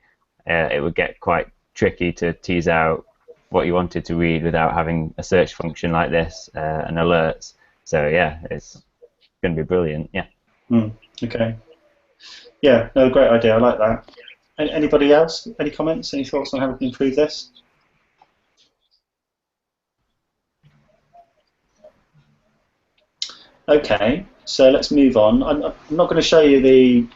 it would get quite tricky to tease out what you wanted to read without having a search function like this and alerts. So yeah, it's going to be brilliant. Yeah. Okay. Yeah, no, great idea. I like that. Anybody else? Any comments? Any thoughts on how we can improve this? Okay, so let's move on. I'm not going to show you the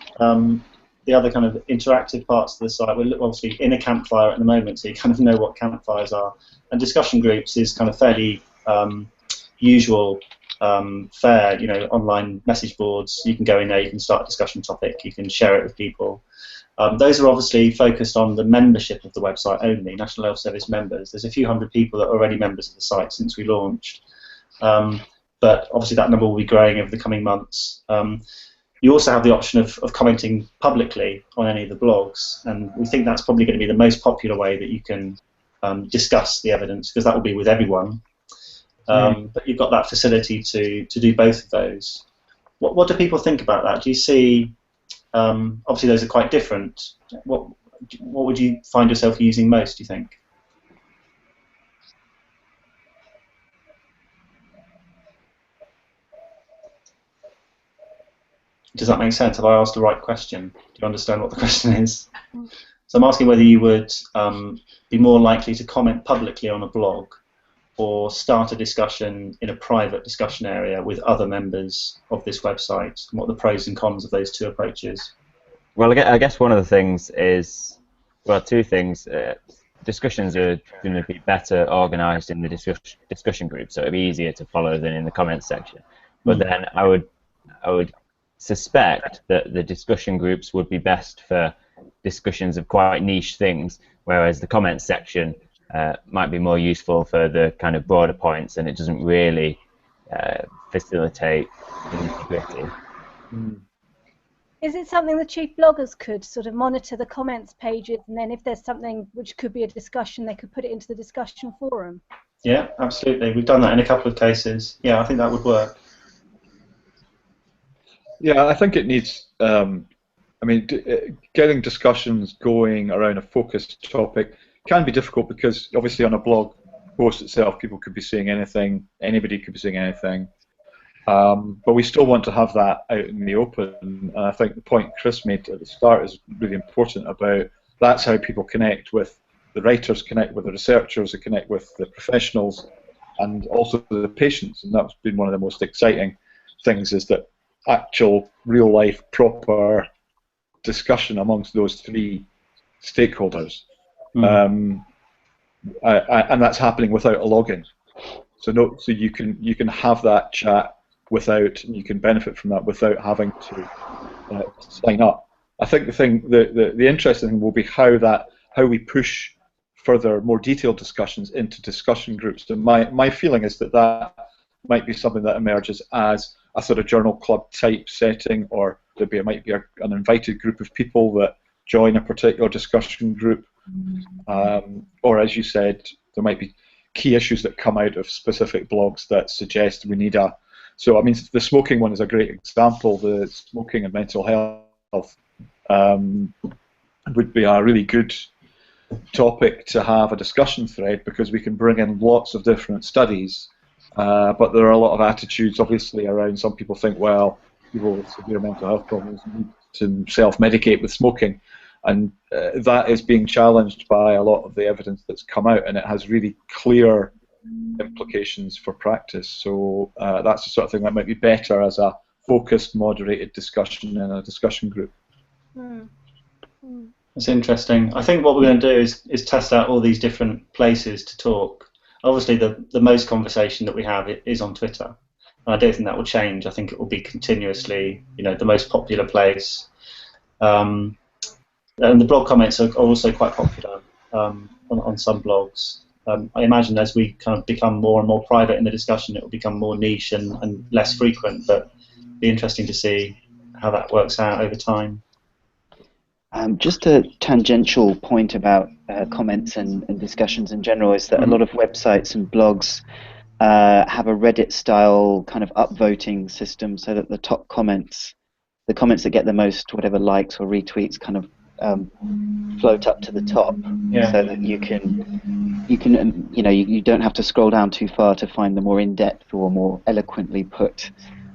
other kind of interactive parts of the site. We're obviously in a campfire at the moment, so you kind of know what campfires are. And discussion groups is kind of fairly usual fare. Online message boards. You can go in there, you can start a discussion topic, you can share it with people. Those are obviously focused on the membership of the website only, National Health Service members. There's a few hundred people that are already members of the site since we launched. But obviously that number will be growing over the coming months. You also have the option of commenting publicly on any of the blogs, and we think that's probably going to be the most popular way that you can discuss the evidence, because that will be with everyone. But you've got that facility to do both of those. What do people think about that? Do you see, obviously those are quite different, what would you find yourself using most, do you think? Does that make sense? Have I asked the right question? Do you understand what the question is? So I'm asking whether you would be more likely to comment publicly on a blog or start a discussion in a private discussion area with other members of this website, and what are the pros and cons of those two approaches? Well, I guess one of the things is, well, two things. Discussions are going to be better organised in the discussion group, so it'll be easier to follow than in the comments section. But then I would suspect that the discussion groups would be best for discussions of quite niche things, whereas the comments section might be more useful for the kind of broader points, and it doesn't really facilitate the nitty-gritty. Is it something the chief bloggers could sort of monitor the comments pages, and then if there's something which could be a discussion, they could put it into the discussion forum? Yeah, absolutely. We've done that in a couple of cases. Yeah, I think that would work. Yeah, I think it needs. I mean, getting discussions going around a focused topic can be difficult because obviously on a blog post itself, people could be saying anything, anybody could be saying anything. But we still want to have that out in the open. And I think the point Chris made at the start is really important about that's how people connect with the writers, connect with the researchers, they connect with the professionals, and also the patients. And that's been one of the most exciting things, is that actual, real-life, proper discussion amongst those three stakeholders. And that's happening without a login. So you can have that chat without, and you can benefit from that without having to sign up. I think the interesting thing will be how we push further, more detailed discussions into discussion groups. And my feeling is that might be something that emerges as a sort of journal club type setting, or might be an invited group of people that join a particular discussion group, or as you said, there might be key issues that come out of specific blogs that suggest we need a. So I mean, the smoking one is a great example. The smoking and mental health would be a really good topic to have a discussion thread, because we can bring in lots of different studies, but there are a lot of attitudes obviously around. Some people think, well, people with severe mental health problems need to self-medicate with smoking, and that is being challenged by a lot of the evidence that's come out, and it has really clear implications for practice. So that's the sort of thing that might be better as a focused, moderated discussion in a discussion group. That's interesting. I think what we're going to do is test out all these different places to talk. Obviously, the most conversation that we have is on Twitter. And I don't think that will change. I think it will be continuously, the most popular place. And the blog comments are also quite popular on some blogs. I imagine as we kind of become more and more private in the discussion, it will become more niche and less frequent. But it'll be interesting to see how that works out over time. Just a tangential point about comments and discussions in general is that a lot of websites and blogs have a Reddit-style kind of upvoting system, so that the top comments, the comments that get the most whatever likes or retweets, kind of float up to the top, so that you don't have to scroll down too far to find the more in-depth or more eloquently put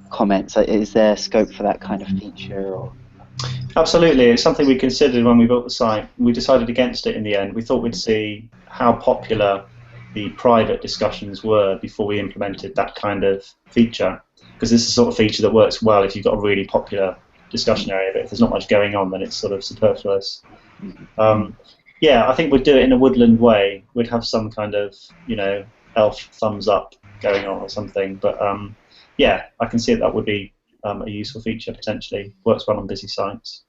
comments. Is there scope for that kind of feature? Or? Absolutely, it's something we considered when we built the site. We decided against it in the end. We thought we'd see how popular the private discussions were before we implemented that kind of feature, because this is the sort of feature that works well if you've got a really popular discussion area, but if there's not much going on, then it's sort of superfluous. Yeah, I think we'd do it in a woodland way. We'd have some kind of, elf thumbs up going on or something, but yeah, I can see that would be a useful feature potentially. Works well on busy sites.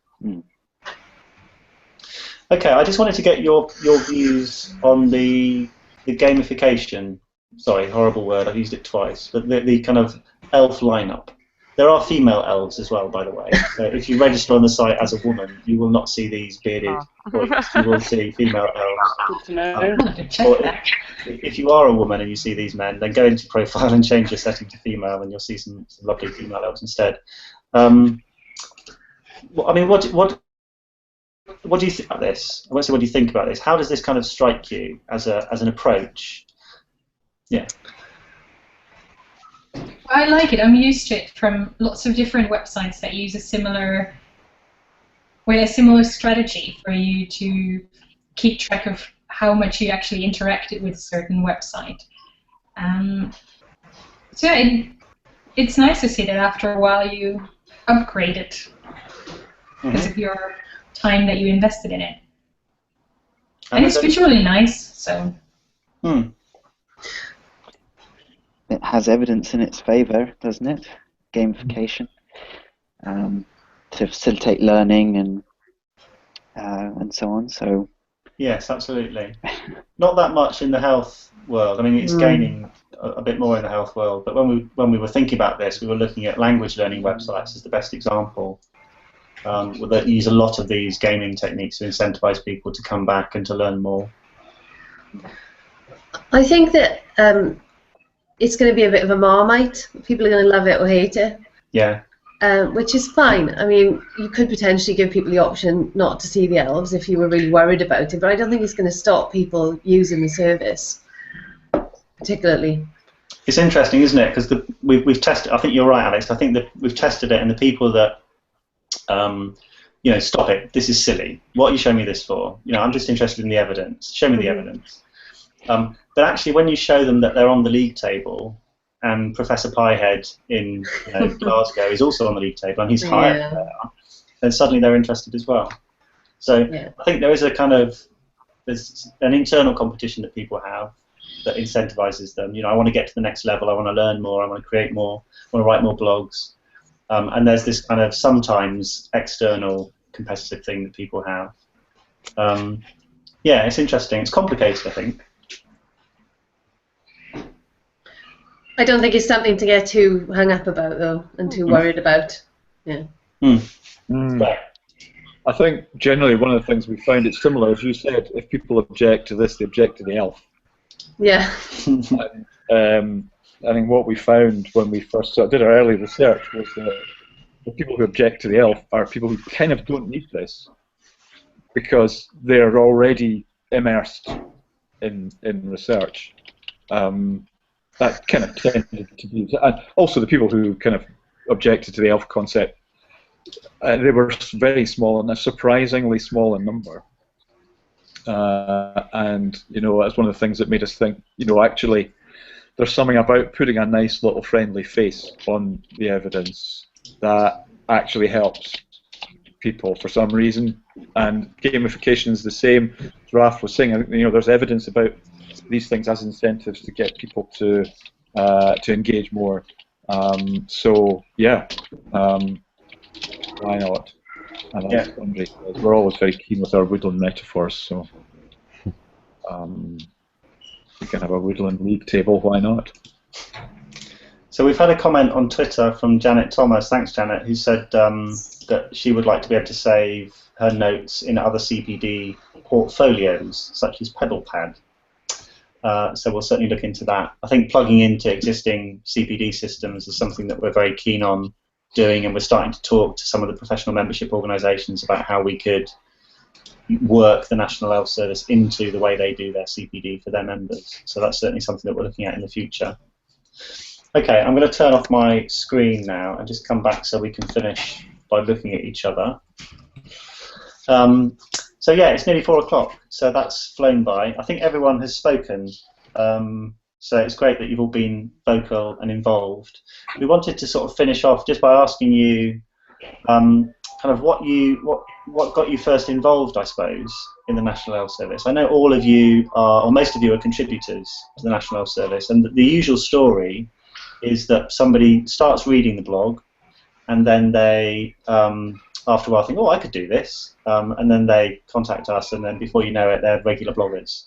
Okay, I just wanted to get your views on the gamification. Sorry, horrible word. I've used it twice. But the kind of elf lineup. There are female elves as well, by the way. So if you register on the site as a woman, you will not see these bearded boys. You will see female elves. Good to know. If you are a woman and you see these men, then go into profile and change your setting to female, and you'll see some lovely female elves instead. I mean, what do you think about this? I won't say what do you think about this. How does this kind of strike you as an approach? Yeah. I like it. I'm used to it from lots of different websites that use a similar strategy for you to keep track of how much you actually interacted with a certain website. So yeah, it's nice to see that after a while you upgrade it because of your time that you invested in it. And it's visually nice, so. It has evidence in its favour, doesn't it? Gamification to facilitate learning and so on. So. Yes, absolutely. Not that much in the health world. I mean, it's gaining a bit more in the health world. But when we were thinking about this, we were looking at language learning websites as the best example. That use a lot of these gaming techniques to incentivize people to come back and to learn more. I think that it's going to be a bit of a marmite. People are going to love it or hate it. Yeah. Which is fine. I mean, you could potentially give people the option not to see the elves if you were really worried about it, but I don't think it's going to stop people using the service, particularly. It's interesting, isn't it? Because we've tested. I think you're right, Alex. I think that we've tested it, and the people that, stop it. This is silly. What are you showing me this for? I'm just interested in the evidence. Show me the evidence. But actually, when you show them that they're on the league table, and Professor Piehead in Glasgow is also on the league table, and he's higher than they are, then suddenly they're interested as well. So I think there is there's an internal competition that people have that incentivizes them. I want to get to the next level, I want to learn more, I want to create more, I want to write more blogs. And there's this kind of sometimes external competitive thing that people have. It's interesting. It's complicated, I think. I don't think it's something to get too hung up about, though, and too worried about. Yeah. I think generally one of the things we found, it's similar, as you said, if people object to this, they object to the elf. Yeah. I think what we found when we first did our early research was that the people who object to the elf are people who kind of don't need this because they're already immersed in research. That kind of tended to be, and also the people who kind of objected to the elf concept, they were very small, and surprisingly small in number. And that's one of the things that made us think, actually, there's something about putting a nice little friendly face on the evidence that actually helps people for some reason. And gamification is the same. As Raf was saying, there's evidence about these things as incentives to get people to engage more. Why not? And as Andre says, we're always very keen with our woodland metaphors, so we can have a woodland league table, why not? So we've had a comment on Twitter from Janet Thomas, thanks Janet, who said that she would like to be able to save her notes in other CPD portfolios, such as PebblePad. So we'll certainly look into that. I think plugging into existing CPD systems is something that we're very keen on doing, and we're starting to talk to some of the professional membership organisations about how we could work the National Health Service into the way they do their CPD for their members. So that's certainly something that we're looking at in the future. Okay, I'm going to turn off my screen now and just come back so we can finish by looking at each other. So yeah, it's nearly 4 o'clock, so that's flown by. I think everyone has spoken, so it's great that you've all been vocal and involved. We wanted to sort of finish off just by asking you kind of what got you first involved, I suppose, in the National Health Service. I know all of you are, or most of you are contributors to the National Health Service, and the usual story is that somebody starts reading the blog, and then they, after a while, think, oh, I could do this, and then they contact us, and then before you know it, they're regular bloggers.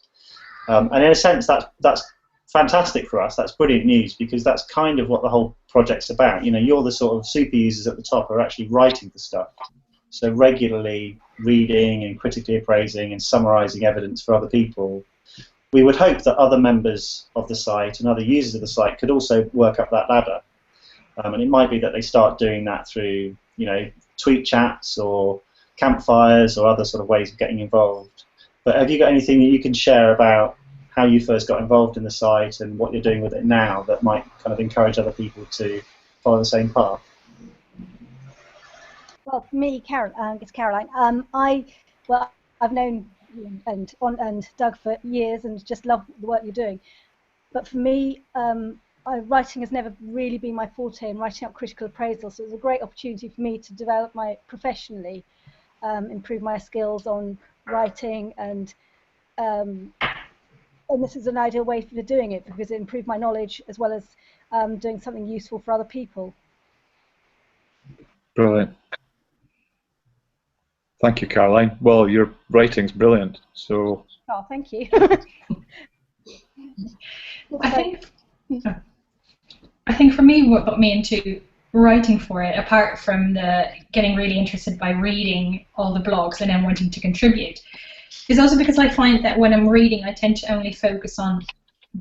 And in a sense, that's fantastic for us. That's brilliant news, because that's kind of what the whole project's about. You're the sort of super users at the top who are actually writing the stuff. So regularly reading and critically appraising and summarising evidence for other people. We would hope that other members of the site and other users of the site could also work up that ladder. And it might be that they start doing that through, tweet chats or campfires or other sort of ways of getting involved. But have you got anything that you can share about how you first got involved in the site and what you're doing with it now that might kind of encourage other people to follow the same path? Well, for me, it's Caroline. I've known you and Doug for years and just love the work you're doing. But for me, writing has never really been my forte in writing up critical appraisal, so it was a great opportunity for me to develop professionally, improve my skills on writing, and this is an ideal way for doing it because it improved my knowledge as well as doing something useful for other people. Brilliant. Thank you, Caroline. Well, your writing's brilliant, so... Oh, thank you. I think for me, what got me into writing for it, apart from the getting really interested by reading all the blogs and then wanting to contribute, is also because I find that when I'm reading, I tend to only focus on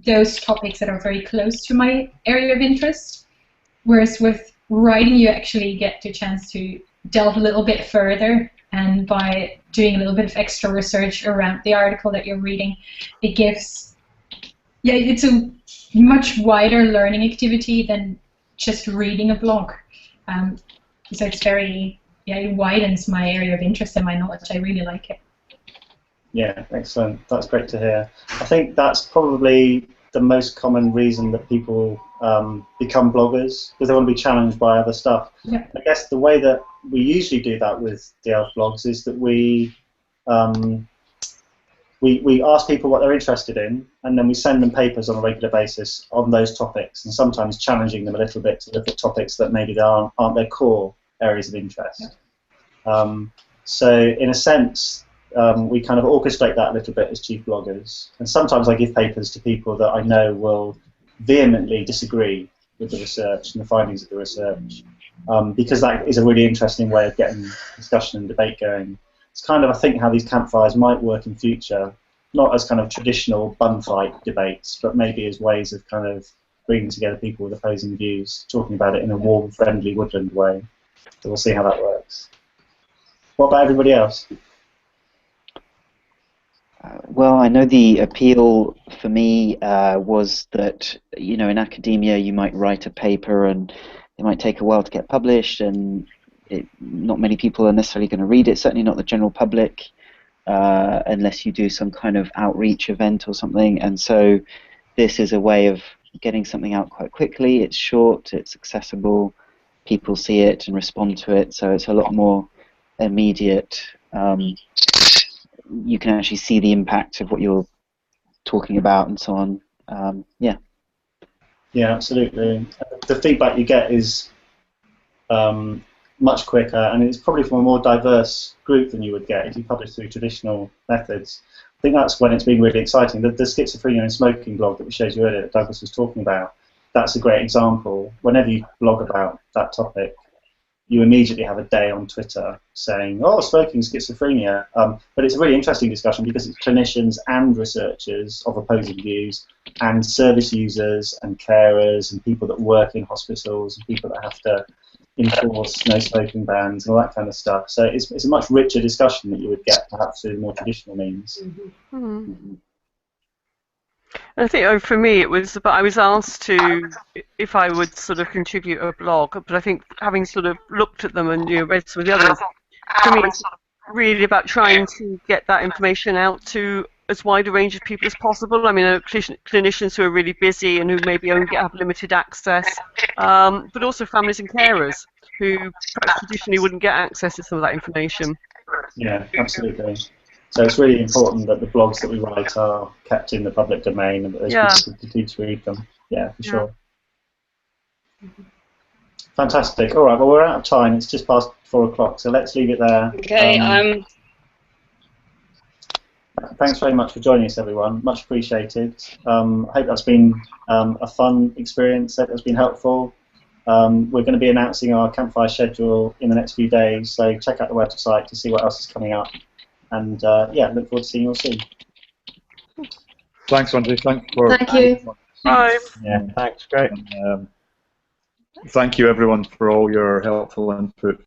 those topics that are very close to my area of interest, whereas with writing, you actually get the chance to delve a little bit further, and by doing a little bit of extra research around the article that you're reading, it gives, it's a much wider learning activity than just reading a blog. So it's very, it widens my area of interest and my knowledge. I really like it. Yeah, excellent. That's great to hear. I think that's probably the most common reason that people become bloggers, because they want to be challenged by other stuff. Yeah. I guess the way that we usually do that with the elf blogs is that we ask people what they're interested in, and then we send them papers on a regular basis on those topics, and sometimes challenging them a little bit to look at topics that maybe aren't their core areas of interest. Yeah. So in a sense, we kind of orchestrate that a little bit as chief bloggers, and sometimes I give papers to people that I know will vehemently disagree with the research and the findings of the research, because that is a really interesting way of getting discussion and debate going. It's kind of, I think, how these campfires might work in future, not as kind of traditional bun fight debates, but maybe as ways of kind of bringing together people with opposing views, talking about it in a warm, friendly, woodland way. So we'll see how that works. What about everybody else? Well, I know the appeal for me was that, in academia you might write a paper and it might take a while to get published, and not many people are necessarily going to read it, certainly not the general public, unless you do some kind of outreach event or something. And so this is a way of getting something out quite quickly. It's short, it's accessible, people see it and respond to it, so it's a lot more immediate. You can actually see the impact of what you're talking about and so on. Yeah. Yeah, absolutely. The feedback you get is much quicker, and it's probably from a more diverse group than you would get if you publish through traditional methods. I think that's when it's been really exciting. The schizophrenia and smoking blog that we showed you earlier that Douglas was talking about, that's a great example. Whenever you blog about that topic, you immediately have a day on Twitter saying, oh, smoking schizophrenia. But it's a really interesting discussion because it's clinicians and researchers of opposing views, and service users and carers and people that work in hospitals and people that have to enforce no smoking bans and all that kind of stuff. So it's a much richer discussion that you would get perhaps through more traditional means. Mm-hmm. Mm-hmm. I think for me it was, but I was asked to if I would sort of contribute a blog, but I think having sort of looked at them and read some of the others, for me it's really about trying to get that information out to as wide a range of people as possible. I mean, clinicians who are really busy and who maybe only have limited access, but also families and carers who perhaps traditionally wouldn't get access to some of that information. Yeah, absolutely. So it's really important that the blogs that we write are kept in the public domain and that those people can continue to read them. Yeah, for sure. Fantastic. All right, well, we're out of time. It's just past 4 o'clock, so let's leave it there. Okay, Thanks very much for joining us, everyone. Much appreciated. I hope that's been a fun experience. I hope that's been helpful. We're going to be announcing our campfire schedule in the next few days, so check out the website to see what else is coming up. And yeah, look forward to seeing you all soon. Thanks, Andy. Thank you. Bye. Yeah, thanks. Great. Thank you, everyone, for all your helpful input.